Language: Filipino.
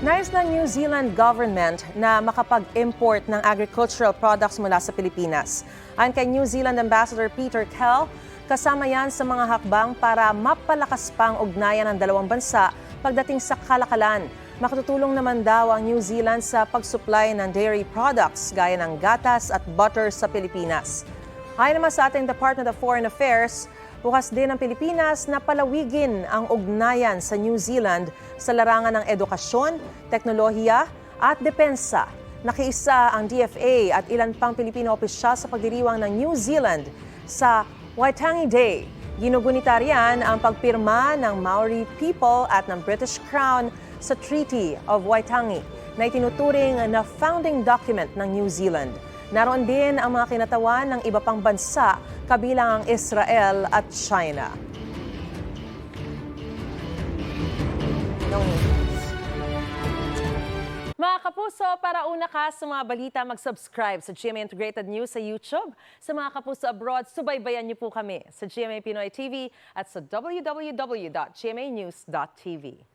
Nais ng New Zealand government na makapag-import ng agricultural products mula sa Pilipinas. Ayon kay New Zealand Ambassador Peter Kell, kasama yan sa mga hakbang para mapalakas pang ugnayan ng dalawang bansa pagdating sa kalakalan. Makatutulong naman daw ang New Zealand sa pag-supply ng dairy products gaya ng gatas at butter sa Pilipinas. Ayon naman sa ating Department of Foreign Affairs, bukas din ang Pilipinas na palawigin ang ugnayan sa New Zealand sa larangan ng edukasyon, teknolohiya at depensa. Nakiisa ang DFA at ilan pang Pilipino opisyal sa pagdiriwang ng New Zealand sa Waitangi Day. Ginugunita riyan ang pagpirma ng Maori people at ng British Crown sa Treaty of Waitangi na itinuturing na founding document ng New Zealand. Naroon din ang mga kinatawan ng iba pang bansa, kabilang ang Israel at China. Mga kapuso, para una ka sa mga balita, mag-subscribe sa GMA Integrated News sa YouTube. Sa mga kapuso abroad, subaybayan niyo po kami sa GMA Pinoy TV at sa www.gmanews.tv.